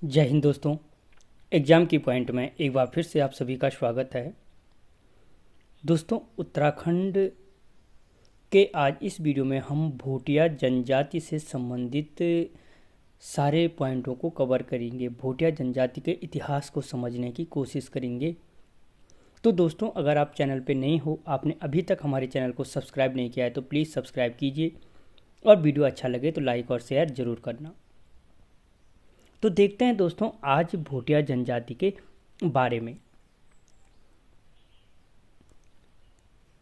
जय हिंद दोस्तों। एग्ज़ाम की पॉइंट में एक बार फिर से आप सभी का स्वागत है। दोस्तों, उत्तराखंड के आज इस वीडियो में हम भोटिया जनजाति से संबंधित सारे पॉइंटों को कवर करेंगे। भोटिया जनजाति के इतिहास को समझने की कोशिश करेंगे। तो दोस्तों, अगर आप चैनल पे नए हो, आपने अभी तक हमारे चैनल को सब्सक्राइब नहीं किया है तो प्लीज़ सब्सक्राइब कीजिए और वीडियो अच्छा लगे तो लाइक और शेयर ज़रूर करना। तो देखते हैं दोस्तों आज भोटिया जनजाति के बारे में।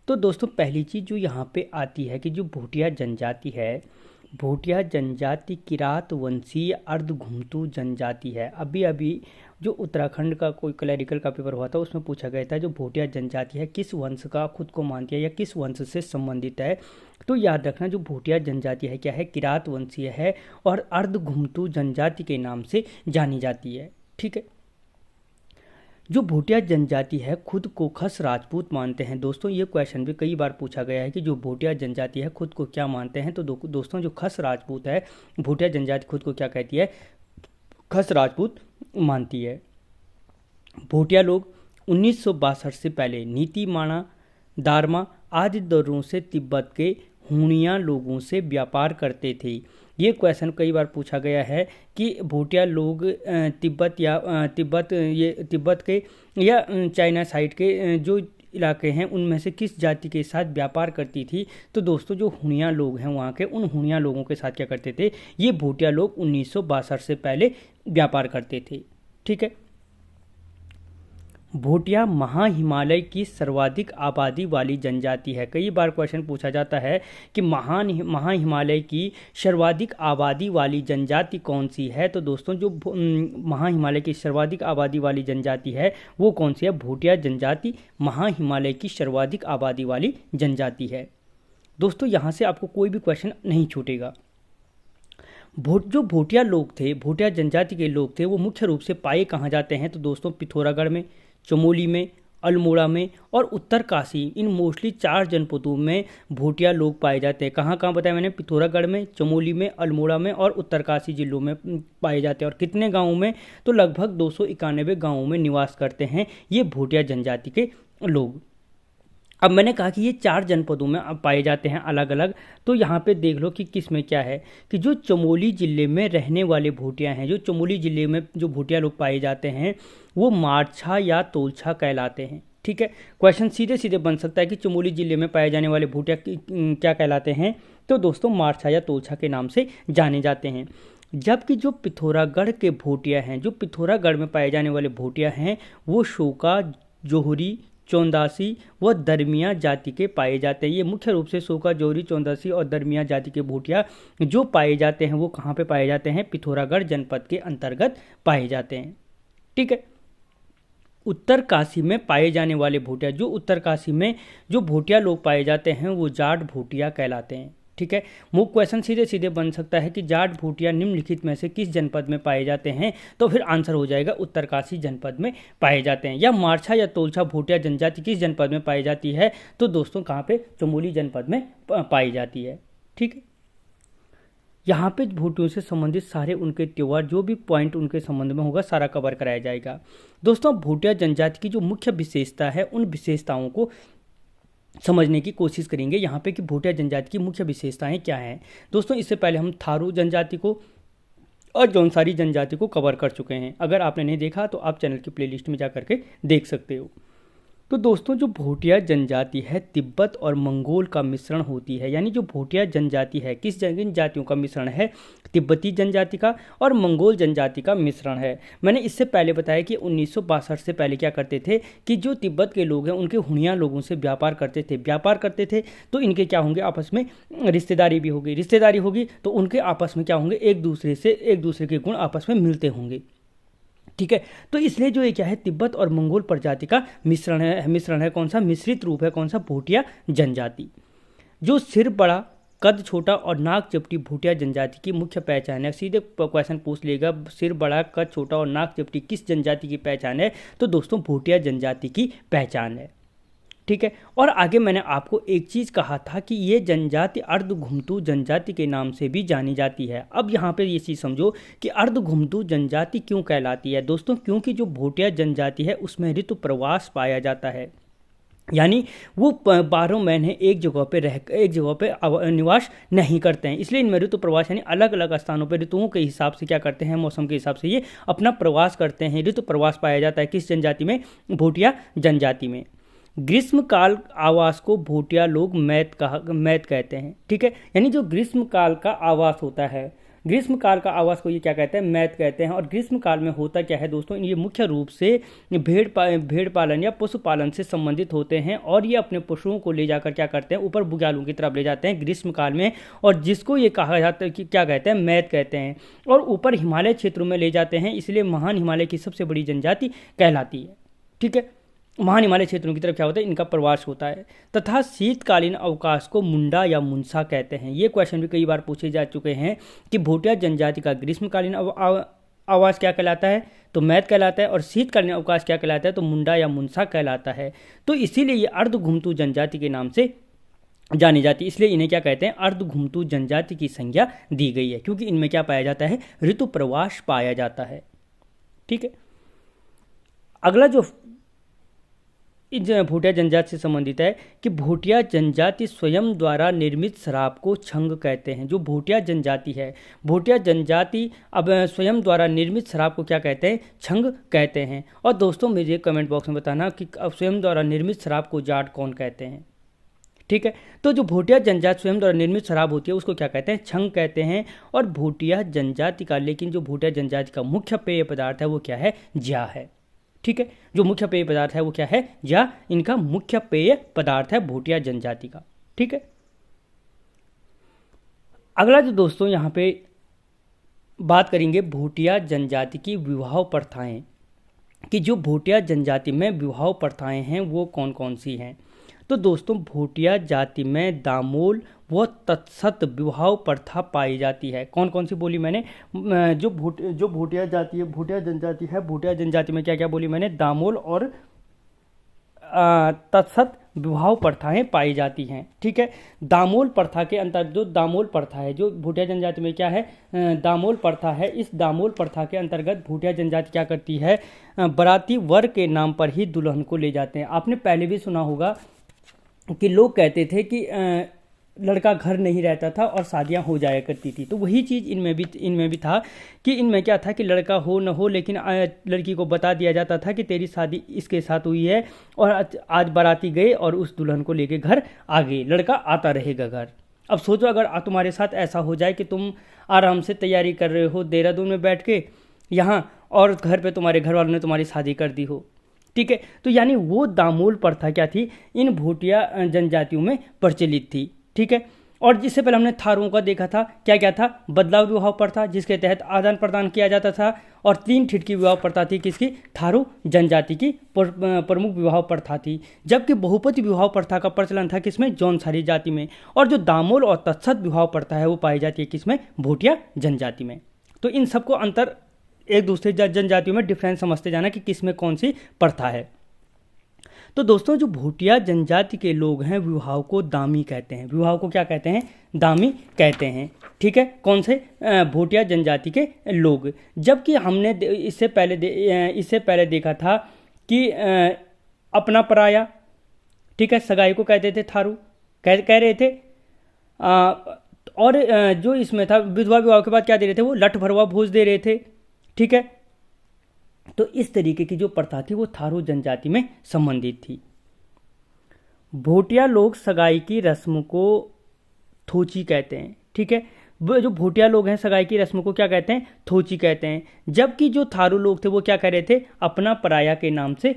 तो दोस्तों, पहली चीज़ जो यहाँ पे आती है कि जो भोटिया जनजाति है, भोटिया जनजाति किरात वंशीय अर्धघुमतू जनजाति है। अभी अभी जो उत्तराखंड का कोई क्लैरिकल का पेपर हुआ था उसमें पूछा गया था जो भोटिया जनजाति है किस वंश का खुद को मानती है या किस वंश से संबंधित है। तो याद रखना जो भोटिया जनजाति है क्या है, किरात वंशीय है और अर्धघुमतू जनजाति के नाम से जानी जाती है। ठीक है। जो भोटिया जनजाति है खुद को खस राजपूत मानते हैं। दोस्तों, ये क्वेश्चन भी कई बार पूछा गया है कि जो भोटिया जनजाति है खुद को क्या मानते हैं। तो दोस्तों, जो खस राजपूत है, भोटिया जनजाति खुद को क्या कहती है, खस राजपूत मानती है। भोटिया लोग 1962 से पहले नीति माणा, दारमा आदि दौरों से तिब्बत के हूणिया लोगों से व्यापार करते थे। ये क्वेश्चन कई बार पूछा गया है कि भोटिया लोग तिब्बत के या चाइना साइड के जो इलाके हैं उनमें से किस जाति के साथ व्यापार करती थी। तो दोस्तों, जो हुनिया लोग हैं वहाँ के, उन हुनिया लोगों के साथ क्या करते थे, ये भोटिया लोग 1962 से पहले व्यापार करते थे। ठीक है। भोटिया महा हिमालय की सर्वाधिक आबादी वाली जनजाति है। कई बार क्वेश्चन पूछा जाता है कि महा हिमालय की सर्वाधिक आबादी वाली जनजाति कौन सी है। तो दोस्तों, जो महा हिमालय की सर्वाधिक आबादी वाली जनजाति है वो कौन सी है, भोटिया जनजाति महा हिमालय की सर्वाधिक आबादी वाली जनजाति है। दोस्तों, यहाँ से आपको कोई भी क्वेश्चन नहीं छूटेगा। जो भोटिया लोग थे, भोटिया जनजाति के लोग थे, वो मुख्य रूप से पाए कहाँ जाते हैं। तो दोस्तों, पिथौरागढ़ में, चमोली में, अल्मोड़ा में और उत्तरकाशी, इन मोस्टली 4 जनपदों में भोटिया लोग पाए जाते हैं। कहाँ कहाँ बताया मैंने, पिथौरागढ़ में, चमोली में, अल्मोड़ा में और उत्तरकाशी जिलों में पाए जाते हैं। और कितने गाँवों में, तो लगभग 291 गाँवों में निवास करते हैं ये भोटिया जनजाति के लोग। अब मैंने कहा कि ये 4 जनपदों में अब पाए जाते हैं अलग अलग। तो यहाँ पे देख लो कि किस में क्या है कि जो चमोली ज़िले में रहने वाले भोटिया हैं, जो चमोली ज़िले में जो भोटिया लोग पाए जाते हैं वो मारछा या तोलछा कहलाते हैं। ठीक है। क्वेश्चन सीधे सीधे बन सकता है कि चमोली ज़िले में पाए जाने वाले भोटिया क्या कहलाते हैं। तो दोस्तों, मारछा या तोलछा के नाम से जाने जाते हैं। जबकि जो पिथौरागढ़ के भोटिया हैं, जो पिथौरागढ़ में पाए जाने वाले भोटिया हैं, वो शोका, जोहरी, चौंदासी व दरमिया जाति के पाए जाते हैं। ये मुख्य रूप से शोका, जोहरी, चौंदासी और दरमिया जाति के भोटिया जो पाए जाते हैं वो कहाँ पे पाए जाते हैं, पिथौरागढ़ जनपद के अंतर्गत पाए जाते हैं। ठीक है। उत्तरकाशी में पाए जाने वाले भोटिया, जो उत्तरकाशी में जो भोटिया लोग पाए जाते हैं वो जाट भोटिया कहलाते हैं। ठीक है। मुख्य क्वेश्चन सीधे सीधे बन सकता है कि जाट भोटिया निम्नलिखित में से किस जनपद में पाए जाते हैं। तो फिर आंसर हो जाएगा उत्तरकाशी जनपद में पाए जाते हैं। या मारछा या तोलछा भोटिया जनजाति किस जनपद में पाई जाती है। तो दोस्तों, कहाँ पे, चमोली जनपद में पाई जाती है। ठीक है। यहाँ पे भोटियों से संबंधित सारे उनके त्यौहार, जो भी पॉइंट उनके संबंध में होगा सारा कवर कराया जाएगा। दोस्तों, भोटिया जनजाति की जो मुख्य विशेषता है उन विशेषताओं को समझने की कोशिश करेंगे यहाँ पे कि भोटिया जनजाति की मुख्य विशेषताएं क्या हैं। दोस्तों, इससे पहले हम थारू जनजाति को और जौनसारी जनजाति को कवर कर चुके हैं। अगर आपने नहीं देखा तो आप चैनल की प्लेलिस्ट में जा करके देख सकते हो। तो दोस्तों, जो भोटिया जनजाति है तिब्बत और मंगोल का मिश्रण होती है। यानी जो भोटिया जनजाति है किस जनजातियों का मिश्रण है, तिब्बती जनजाति का और मंगोल जनजाति का मिश्रण है। मैंने इससे पहले बताया कि 1962 से पहले क्या करते थे कि जो तिब्बत के लोग हैं उनके हुनिया लोगों से व्यापार करते थे। तो इनके क्या होंगे, आपस में रिश्तेदारी भी होगी। रिश्तेदारी होगी तो उनके आपस में क्या होंगे, एक दूसरे के गुण आपस में मिलते होंगे। ठीक है। तो इसलिए जो ये क्या है, तिब्बत और मंगोल प्रजाति का मिश्रण है कौन सा, मिश्रित रूप है कौन सा, भोटिया जनजाति। जो सिर बड़ा, कद छोटा और नाक चपटी भोटिया जनजाति की मुख्य पहचान है। सीधे क्वेश्चन पूछ लेगा, सिर बड़ा, कद छोटा और नाक चपटी किस जनजाति की पहचान है। तो दोस्तों, भोटिया जनजाति की पहचान है। ठीक है। और आगे मैंने आपको एक चीज़ कहा था कि ये जनजाति अर्धघुमतू जनजाति के नाम से भी जानी जाती है। अब यहाँ पे ये चीज़ समझो कि अर्धघुमतू जनजाति क्यों कहलाती है दोस्तों, क्योंकि जो भोटिया जनजाति है उसमें ऋतु प्रवास पाया जाता है, यानी वो 12 महीने एक जगह पे निवास नहीं करते हैं, इसलिए इनमें ऋतु प्रवास यानी अलग अलग स्थानों पर ऋतुओं के हिसाब से क्या करते हैं, मौसम के हिसाब से ये अपना प्रवास करते हैं। ऋतु प्रवास पाया जाता है किस जनजाति में, भोटिया जनजाति में। ग्रीष्मकाल आवास को भोटिया लोग मैत कहते हैं, ठीक है। यानी जो ग्रीष्मकाल का आवास होता है, ग्रीष्मकाल का आवास को ये क्या कहते हैं, मैत कहते हैं। और ग्रीष्मकाल में होता क्या है दोस्तों, ये मुख्य रूप से भेड़ पालन या पशुपालन से संबंधित होते हैं, और ये अपने पशुओं को ले जाकर क्या करते हैं, ऊपर बुग्यालों की तरफ ले जाते हैं ग्रीष्मकाल में, और जिसको ये कहा जाता है कि क्या कहते हैं, मैत कहते हैं, और ऊपर हिमालय क्षेत्रों में ले जाते हैं, इसलिए महान हिमालय की सबसे बड़ी जनजाति कहलाती है, ठीक है। महान हिमालय क्षेत्रों की तरफ क्या होता है, इनका प्रवास होता है। तथा शीतकालीन अवकाश को मुंडा या मुंसा कहते हैं। ये क्वेश्चन भी कई बार पूछे जा चुके हैं कि भोटिया जनजाति का ग्रीष्मकालीन आवास क्या कहलाता है, तो मैत कहलाता है, और शीतकालीन अवकाश क्या कहलाता है, तो मुंडा या मुंसा कहलाता है। तो इसीलिए ये अर्धघुमतू जनजाति के नाम से जानी जाती है, इसलिए इन्हें क्या कहते हैं, अर्धघुमतू जनजाति की संज्ञा दी गई है, क्योंकि इनमें क्या पाया जाता है, ऋतु प्रवास पाया जाता है, ठीक है। अगला जो भोटिया जनजाति से संबंधित है कि भोटिया जनजाति स्वयं द्वारा निर्मित शराब को छंग कहते हैं। जो भोटिया जनजाति है, भोटिया जनजाति अब स्वयं द्वारा निर्मित शराब को क्या कहते हैं, छंग कहते हैं। और दोस्तों मुझे कमेंट बॉक्स में बताना कि अब स्वयं द्वारा निर्मित शराब को जाट कौन कहते हैं, ठीक है। तो जो भोटिया जनजाति स्वयं द्वारा निर्मित शराब होती है उसको क्या कहते हैं, छंग कहते हैं। और भोटिया जनजाति का, लेकिन जो भोटिया जनजाति का मुख्य पेय पदार्थ है वो क्या है, ज्या है, ठीक है। जो मुख्य पेय पदार्थ है वो क्या है, ज्या इनका मुख्य पेय पदार्थ है भोटिया जनजाति का, ठीक है। अगला जो दोस्तों यहाँ पे बात करेंगे भोटिया जनजाति की विवाह प्रथाएं, कि जो भोटिया जनजाति में विवाह प्रथाएं हैं वो कौन कौन सी हैं। तो दोस्तों भोटिया जाति में दामोल व तत्सत विवाह प्रथा पाई जाती है। कौन कौन सी बोली मैंने, जो भोटिया जाति है, भोटिया जनजाति है, भोटिया जनजाति में क्या क्या बोली मैंने, दामोल और तत्सत विवाह प्रथाएं पाई जाती हैं, ठीक है। दामोल प्रथा के अंतर्गत जो दामोल प्रथा है, जो भोटिया जनजाति में क्या है, दामोल प्रथा है। इस दामोल प्रथा के अंतर्गत भोटिया जनजाति क्या करती है, बाराती वर के नाम पर ही दुल्हन को ले जाते हैं। आपने पहले भी सुना होगा कि लोग कहते थे कि लड़का घर नहीं रहता था और शादियां हो जाया करती थी, तो वही चीज़ इनमें भी था कि इनमें क्या था कि लड़का हो न हो, लेकिन लड़की को बता दिया जाता था कि तेरी शादी इसके साथ हुई है, और आज बाराती गए और उस दुल्हन को लेके घर आ गए, लड़का आता रहेगा घर। अब सोचो अगर तुम्हारे साथ ऐसा हो जाए कि तुम आराम से तैयारी कर रहे हो देहरादून में बैठ के यहाँ, और घर पे तुम्हारे घर वालों ने तुम्हारी शादी कर दी हो, ठीक है। तो यानी वो दामोल प्रथा क्या थी, इन भोटिया जनजातियों में प्रचलित थी, ठीक है। और जिससे पहले हमने थारुओं का देखा था, क्या क्या था, बदलाव विवाह प्रथा, जिसके तहत आदान प्रदान किया जाता था। और 3 ठिठ की विवाह प्रथा थी, किसकी, थारू जनजाति की प्रमुख विवाह प्रथा थी। जबकि बहुपति विवाह प्रथा का प्रचलन था किसमें, जौनसारी जाति में। और जो दामोल और तत्सत विवाह प्रथा है वो पाई जाती है किसमें, भोटिया जनजाति में। तो इन सबको अंतर, एक दूसरे जनजातियों में डिफरेंस समझते जाना कि किसमें कौन सी प्रथा है। तो दोस्तों जो भोटिया जनजाति के लोग हैं विवाह को दामी कहते हैं, विवाह को क्या कहते हैं, दामी कहते हैं, ठीक है। कौन से, भोटिया जनजाति के लोग। जबकि हमने इससे पहले देखा था कि अपना पराया, ठीक है, सगाई को कहते थे थारू, कह रहे थे। और जो इसमें था विधवा विवाह के बाद क्या दे रहे थे, वो लठ भरवा भोज दे रहे थे, ठीक है। तो इस तरीके की जो प्रथा थी वो थारू जनजाति में संबंधित थी। भोटिया लोग सगाई की रस्म को थोची कहते हैं, ठीक है। जो भोटिया लोग हैं सगाई की रस्म को क्या कहते हैं, थोची कहते हैं। जबकि जो थारू लोग थे वो क्या कह रहे थे, अपना पराया के नाम से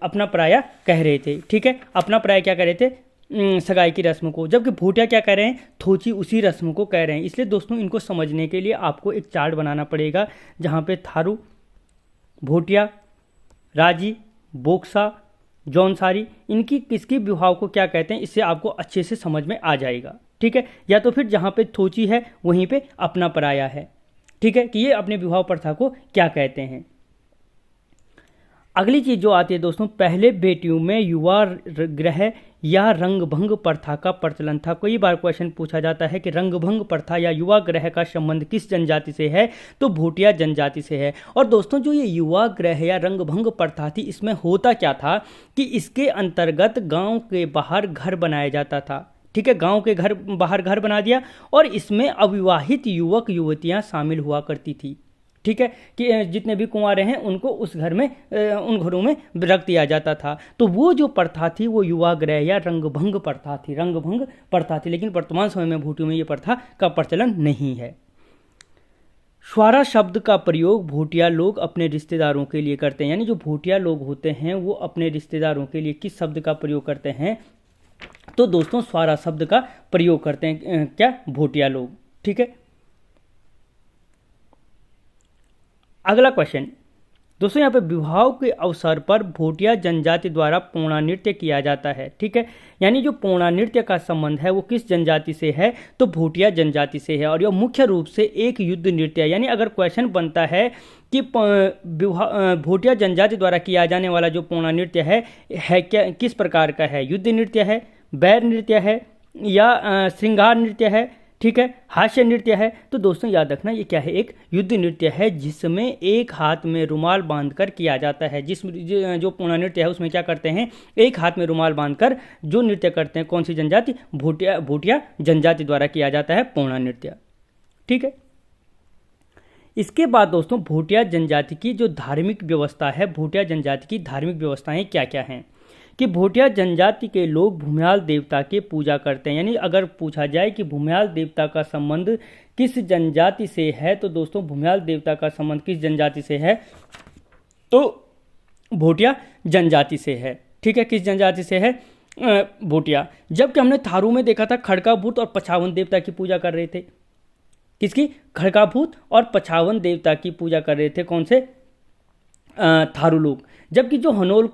अपना पराया कह रहे थे, ठीक है। अपना पराया क्या कह रहे थे, सगाई की रस्म को। जबकि भोटिया क्या कह रहे हैं, थोची उसी रस्म को कह रहे हैं। इसलिए दोस्तों इनको समझने के लिए आपको एक चार्ट बनाना पड़ेगा, जहाँ पे थारू, भोटिया, राजी, बोक्सा, जौनसारी, इनकी किसकी विवाह को क्या कहते हैं, इससे आपको अच्छे से समझ में आ जाएगा, ठीक है। या तो फिर जहाँ पे थोची है वहीं पे अपना पराया है, ठीक है, कि ये अपने विवाह प्रथा को क्या कहते हैं। अगली चीज जो आती है दोस्तों, पहले बेटियों में युवा ग्रह या रंगभंग प्रथा का प्रचलन था। कई बार क्वेश्चन पूछा जाता है कि रंगभंग प्रथा या युवा ग्रह का संबंध किस जनजाति से है, तो भोटिया जनजाति से है। और दोस्तों जो ये युवा ग्रह या रंगभंग प्रथा थी, इसमें होता क्या था कि इसके अंतर्गत गांव के बाहर घर बनाया जाता था। ठीक है, गांव के घर बाहर घर बना दिया और इसमें अविवाहित युवक युवतियां शामिल हुआ करती थी। ठीक है, कि जितने भी कुंवारे हैं उनको उस घर में उन घरों में रख दिया जाता था। तो वो जो प्रथा थी वो युवा ग्रह या रंगभंग प्रथा थी, रंगभंग प्रथा थी। लेकिन वर्तमान समय में भोटियों में ये प्रथा का प्रचलन नहीं है। स्वारा शब्द का प्रयोग भोटिया लोग अपने रिश्तेदारों के लिए करते हैं, यानी जो भोटिया लोग होते हैं वो अपने रिश्तेदारों के लिए किस शब्द का प्रयोग करते हैं, तो दोस्तों स्वारा शब्द का प्रयोग करते हैं क्या, भोटिया लोग। ठीक है, अगला क्वेश्चन दोस्तों, यहाँ पे विवाह के अवसर पर भोटिया जनजाति द्वारा पोणा नृत्य किया जाता है। ठीक है, यानी जो पोणा नृत्य का संबंध है वो किस जनजाति से है, तो भोटिया जनजाति से है। और यह मुख्य रूप से एक युद्ध नृत्य है। यानी अगर क्वेश्चन बनता है कि भोटिया जनजाति द्वारा किया जाने वाला जो पोणा नृत्य है क्या, किस प्रकार का है, युद्ध नृत्य है, बैर नृत्य है या श्रृंगार नृत्य है, ठीक है, हास्य नृत्य है, तो दोस्तों याद रखना ये क्या है, एक युद्ध नृत्य है जिसमें एक हाथ में रुमाल बांधकर किया जाता है। जो पोणा नृत्य है उसमें क्या करते हैं, एक हाथ में रुमाल बांधकर जो नृत्य करते हैं, कौन सी जनजाति, भोटिया जनजाति द्वारा किया जाता है पोणा नृत्य। ठीक है, इसके बाद दोस्तों भोटिया जनजाति की जो धार्मिक व्यवस्था है, भोटिया जनजाति की धार्मिक व्यवस्थाएं क्या क्या हैं, कि भोटिया जनजाति के लोग भूम्याल देवता की पूजा करते हैं। यानी अगर पूछा जाए कि भूम्याल देवता का संबंध किस जनजाति से है, तो दोस्तों भूम्याल देवता का संबंध किस जनजाति से है, तो भोटिया जनजाति से है। ठीक है, किस जनजाति से है, भोटिया। जबकि हमने थारू में देखा था खड़काभूत और पछावन देवता की पूजा कर रहे थे। किसकी, खड़काभूत और पछावन देवता की पूजा कर रहे थे, कौन से, थारू लोग। जबकि जो हनोल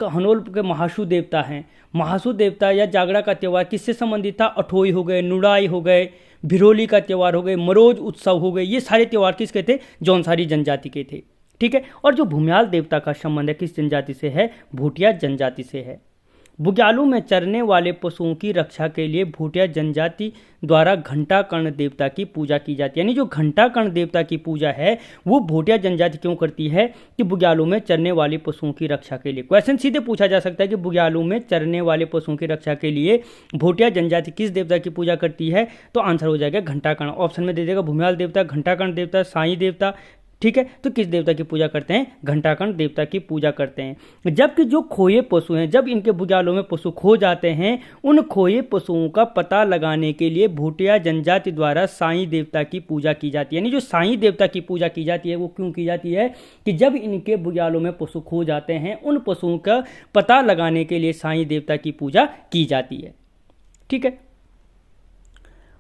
के महासू देवता हैं, महासू देवता या जागरा का त्यौहार किससे संबंधित था, अठोई हो गए, नुड़ाई हो गए, भिरोली का त्यौहार हो गए, मरोज उत्सव हो गए, ये सारे त्यौहार किसके थे, जौनसारी जनजाति के थे। ठीक है, और जो भूम्याल देवता का संबंध है किस जनजाति से है, भोटिया जनजाति से है। बुग्यालों में चरने वाले पशुओं की रक्षा के लिए भोटिया जनजाति द्वारा घंटाकर्ण देवता की पूजा की जाती है। यानी जो घंटाकर्ण देवता की पूजा है वो भोटिया जनजाति क्यों करती है, कि बुग्यालों में चरने वाले पशुओं की रक्षा के लिए। क्वेश्चन सीधे पूछा जा सकता है कि बुग्यालों में चरने वाले पशुओं की रक्षा के लिए भोटिया जनजाति किस देवता की पूजा करती है, तो आंसर हो जाएगा घंटाकर्ण। ऑप्शन में दे देगा भूम्याल देवता, घंटाकर्ण देवता, साईं देवता। ठीक है, तो किस देवता की पूजा करते हैं, घंटाकर्ण देवता की पूजा करते हैं। जबकि जो खोए पशु हैं, जब इनके बुग्यालों में पशु खो जाते हैं, उन खोए पशुओं का पता लगाने के लिए भोटिया जनजाति द्वारा साईं देवता की पूजा की जाती है। यानी जो साईं देवता की पूजा की जाती है वो क्यों की जाती है, कि जब इनके बुग्यालों में पशु खो जाते हैं, उन पशुओं का पता लगाने के लिए साईं देवता की पूजा की जाती है। ठीक है,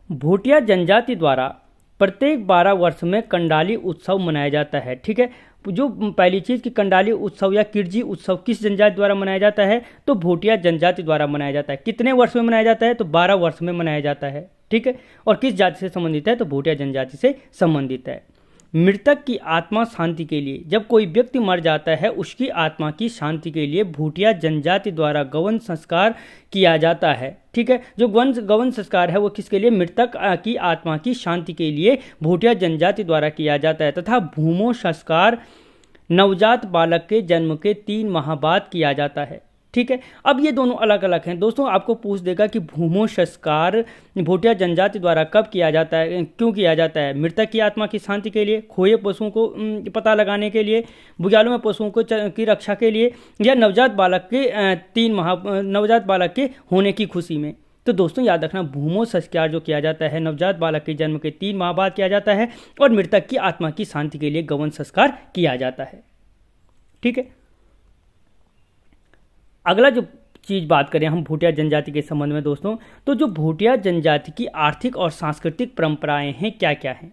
भोटिया जनजाति द्वारा प्रत्येक 12 वर्ष में कंडाली उत्सव मनाया जाता है। ठीक है, जो पहली चीज़ कि कंडाली उत्सव या किरजी उत्सव किस जनजाति द्वारा मनाया जाता है, तो भोटिया जनजाति द्वारा मनाया जाता है। कितने वर्ष में मनाया जाता है, तो 12 वर्ष में मनाया जाता है। ठीक है, और किस जाति से संबंधित है, तो भोटिया जनजाति से संबंधित है। मृतक की आत्मा शांति के लिए, जब कोई व्यक्ति मर जाता है उसकी आत्मा की शांति के लिए भोटिया जनजाति द्वारा गवन संस्कार किया जाता है। ठीक है, जो गवन संस्कार है वो किसके लिए, मृतक की आत्मा की शांति के लिए भोटिया जनजाति द्वारा किया जाता है। तथा भूमो संस्कार नवजात बालक के जन्म के 3 माह बाद किया जाता है। ठीक है, अब ये दोनों अलग अलग हैं दोस्तों। आपको पूछ देगा कि भूमो संस्कार भोटिया जनजाति द्वारा कब किया जाता है, क्यों किया जाता है, मृतक की आत्मा की शांति के लिए, खोए पशुओं को पता लगाने के लिए, बुग्यालों में पशुओं को की रक्षा के लिए, या नवजात बालक के नवजात बालक के होने की खुशी में। तो दोस्तों याद रखना, भूमो संस्कार जो किया जाता है नवजात बालक के जन्म के 3 माह बाद किया जाता है, और मृतक की आत्मा की शांति के लिए गवन संस्कार किया जाता है। ठीक है, अगला जो चीज़ बात करें हम भोटिया जनजाति के संबंध में दोस्तों, तो जो भोटिया जनजाति की आर्थिक और सांस्कृतिक परंपराएं हैं क्या क्या हैं।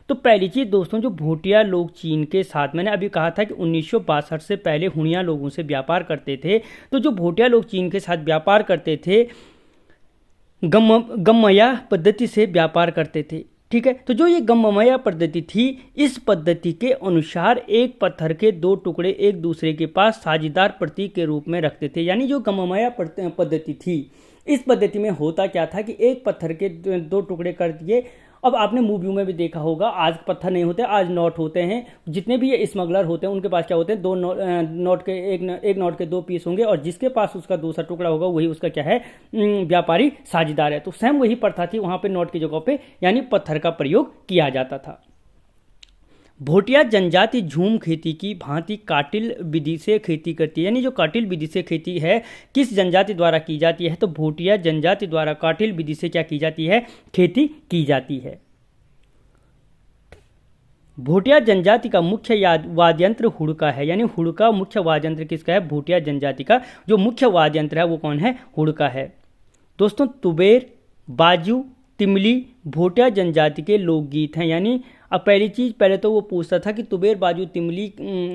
तो पहली चीज़ दोस्तों, जो भोटिया लोग चीन के साथ, मैंने अभी कहा था कि 1962 से पहले हुनिया लोगों से व्यापार करते थे, तो जो भोटिया लोग चीन के साथ व्यापार करते थे गमया पद्धति से व्यापार करते थे। ठीक है। तो जो ये गममया पद्धति थी, इस पद्धति के अनुसार एक पत्थर के दो टुकड़े एक दूसरे के पास साझेदार प्रतीक के रूप में रखते थे। यानी जो गममया पद्धति थी, इस पद्धति में होता क्या था कि एक पत्थर के दो टुकड़े कर दिए। अब आपने मूवियों में भी देखा होगा, आज पत्थर नहीं होते, आज नोट होते हैं। जितने भी ये स्मगलर होते हैं उनके पास क्या होते हैं, दो नोट के एक नोट के दो पीस होंगे और जिसके पास उसका दूसरा टुकड़ा होगा वही उसका क्या है, व्यापारी साझेदार है। तो सेम वही प्रथा थी वहां पे, नोट की जगह पे यानी पत्थर का प्रयोग किया जाता था। भोटिया जनजाति झूम खेती की भांति काटिल विधि से खेती करती है। यानी जो काटिल विधि से खेती है किस जनजाति द्वारा की जाती है, तो भोटिया जनजाति द्वारा काटिल विधि से क्या की जाती है, खेती की जाती है। भोटिया जनजाति का मुख्य वाद्यंत्र हुड़का है। यानी हुड़का मुख्य वाद्यंत्र किसका है, भोटिया जनजाति का जो मुख्य वाद्यंत्र है वो कौन है, हुड़का है। दोस्तों तुबेर, बाजू, तिमली भोटिया जनजाति के लोकगीत हैं। यानी अब पहले तो वो पूछता था कि तुबेर, बाजू, तिमली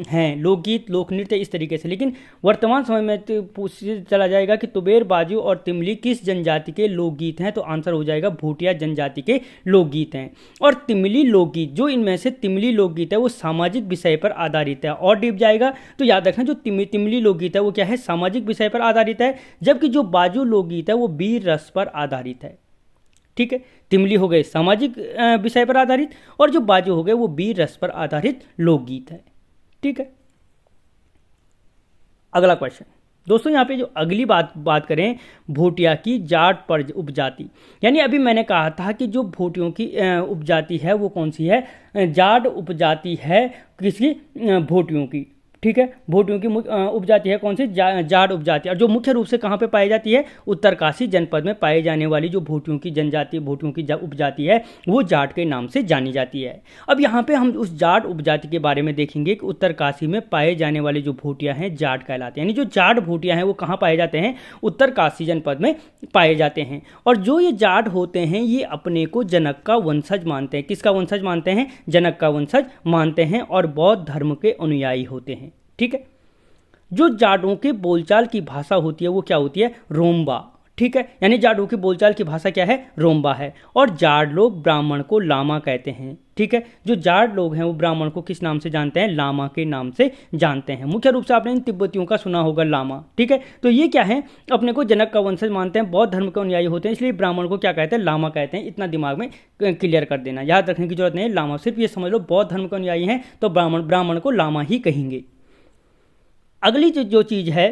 हैं लोकगीत, लोक नृत्य इस तरीके से, लेकिन वर्तमान समय में तो पूछ चला जाएगा कि तुबेर, बाजू और तिमली किस जनजाति के लोकगीत हैं, तो आंसर हो जाएगा भोटिया जनजाति के लोकगीत हैं। और तिमली लोकगीत, जो इनमें से तिमली लोकगीत है वो सामाजिक विषय पर आधारित है। और डीप जाएगा तो याद रखना, जो तिमली लोकगीत है वो क्या है, सामाजिक विषय पर आधारित है, जबकि जो बाजू लोकगीत है वो वीर रस पर आधारित है। ठीक है, तिमली हो गए सामाजिक विषय पर आधारित और जो बाजू हो गए वो वीर रस पर आधारित लोकगीत है। ठीक है, अगला क्वेश्चन दोस्तों, यहाँ पे जो अगली बात करें भोटिया की जाट पर उपजाति। यानी अभी मैंने कहा था कि जो भोटियों की उपजाति है वो कौन सी है, जाट उपजाति है किसकी, भोटियों की। ठीक है, भोटियों की उपजाति है कौन सी, जाट उपजाति। और जो मुख्य रूप से कहाँ पे पाई जाती है, उत्तरकाशी जनपद में पाई जाने वाली जो भोटियों की जनजाति, भोटियों की उपजाति है वो जाट के नाम से जानी जाती है। अब यहाँ पे हम उस जाट उपजाति के बारे में देखेंगे कि उत्तरकाशी में पाए जाने वाले जो भोटिया हैं जाट कहलाते हैं। यानी जो जाट भोटिया हैं वो कहाँ पाए जाते हैं, उत्तरकाशी जनपद में पाए जाते हैं। और जो ये जाट होते हैं ये अपने को जनक का वंशज मानते हैं। किसका वंशज मानते हैं, जनक का वंशज मानते हैं और बौद्ध धर्म के अनुयायी होते हैं। ठीक है, जो जाटों के बोलचाल की भाषा होती है वो क्या होती है, रोम्बा। ठीक है, यानी जाटों की बोलचाल की भाषा क्या है, रोम्बा है। और जाट लोग ब्राह्मण को लामा कहते हैं। ठीक है, जो जाट लोग हैं वो ब्राह्मण को किस नाम से जानते हैं, लामा के नाम से जानते हैं। मुख्य रूप से आपने इन तिब्बतियों का सुना होगा लामा। ठीक है, तो ये क्या है, अपने को जनक का वंशज मानते हैं, बौद्ध धर्म के अनुयायी होते हैं, इसलिए ब्राह्मण को क्या कहते हैं, लामा कहते हैं। इतना दिमाग में क्लियर कर देना, याद रखने की जरूरत नहीं है। लामा सिर्फ ये समझ लो बौद्ध धर्म के अनुयायी हैं तो ब्राह्मण को लामा ही कहेंगे। अगली जो चीज़ है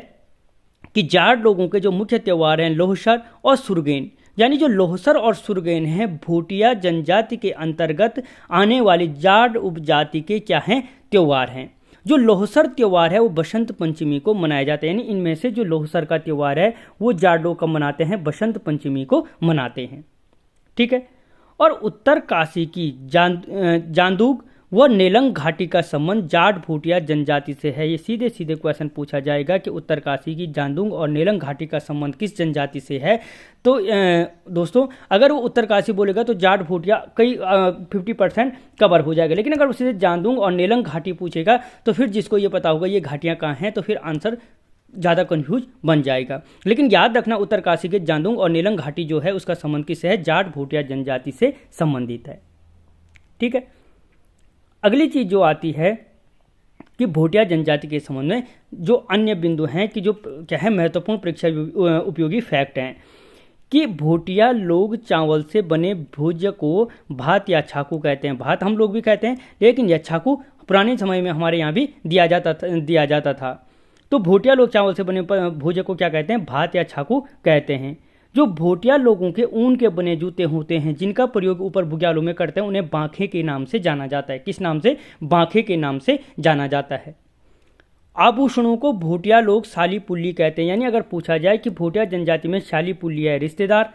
कि जाट लोगों के जो मुख्य त्यौहार हैं लोहसर और सुरगेन। यानी जो लोहसर और सुरगेन हैं भोटिया जनजाति के अंतर्गत आने वाली जाट उपजाति के क्या हैं, त्यौहार हैं। जो लोहसर त्यौहार है वो बसंत पंचमी को मनाया जाता है। यानी इनमें से जो लोहसर का त्यौहार है वो जाट लोग कब मनाते हैं, बसंत पंचमी को मनाते हैं। ठीक है, और उत्तर काशी की जांदूग व नेलंग घाटी का संबंध जाट भोटिया जनजाति से है। ये सीधे सीधे क्वेश्चन पूछा जाएगा कि उत्तरकाशी की जांदूंग और नेलंग घाटी का संबंध किस जनजाति से है। तो दोस्तों अगर वो उत्तरकाशी बोलेगा तो जाट भोटिया कई 50% कवर हो जाएगा, लेकिन अगर उससे जांदूंग और नेलंग घाटी पूछेगा तो फिर जिसको ये पता होगा ये घाटियाँ कहाँ हैं तो फिर आंसर ज़्यादा कन्फ्यूज बन जाएगा। लेकिन याद रखना उत्तरकाशी के जांदूंग और नेलंग घाटी जो है उसका संबंध किससे है, जाट भोटिया जनजाति से संबंधित है। ठीक है, अगली चीज़ जो आती है कि भोटिया जनजाति के संबंध में जो अन्य बिंदु हैं कि जो क्या है महत्वपूर्ण परीक्षा उपयोगी फैक्ट हैं कि भोटिया लोग चावल से बने भोज्य को भात या छाकू कहते हैं। भात हम लोग भी कहते हैं, लेकिन यह छाकू पुराने समय में हमारे यहाँ भी दिया जाता था। तो भोटिया लोग चावल से बने भोज्य को क्या कहते हैं, भात या छाकू कहते हैं। जो भोटिया लोगों के ऊन के बने जूते होते हैं जिनका प्रयोग ऊपर बुग्यालों में करते हैं उन्हें बांखे के नाम से जाना जाता है। किस नाम से, बांखे के नाम से जाना जाता है। आभूषणों को भोटिया लोग शाली पुल्ली कहते हैं। यानी अगर पूछा जाए कि भोटिया जनजाति में शाली पुल्ली है रिश्तेदार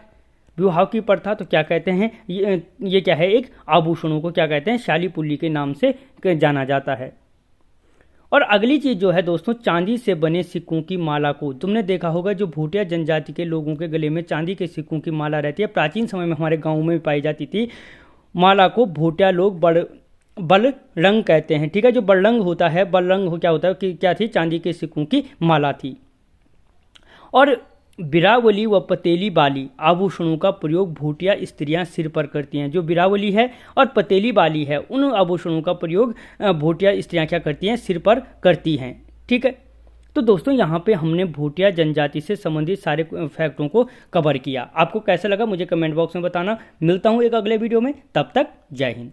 विवाह की प्रथा तो क्या कहते हैं, ये क्या है, एक आभूषणों को क्या कहते हैं, शाली पुल्ली के नाम से जाना जाता है। और अगली चीज़ जो है दोस्तों, चांदी से बने सिक्कों की माला को तुमने देखा होगा जो भोटिया जनजाति के लोगों के गले में चांदी के सिक्कों की माला रहती है। प्राचीन समय में हमारे गाँव में भी पाई जाती थी। माला को भोटिया लोग बलरंग कहते हैं। ठीक है, जो बलरंग होता है, बलरंग क्या होता है कि क्या थी, चांदी के सिक्कों की माला थी। और बिरावली व पतेली बाली आभूषणों का प्रयोग भूटिया स्त्रियां सिर पर करती हैं। जो बिरावली है और पतेली बाली है, उन आभूषणों का प्रयोग भूटिया स्त्रियां क्या करती हैं, सिर पर करती हैं। ठीक है, तो दोस्तों यहाँ पे हमने भूटिया जनजाति से संबंधित सारे फैक्टों को कवर किया। आपको कैसा लगा मुझे कमेंट बॉक्स में बताना। मिलता हूँ एक अगले वीडियो में, तब तक जय हिंद।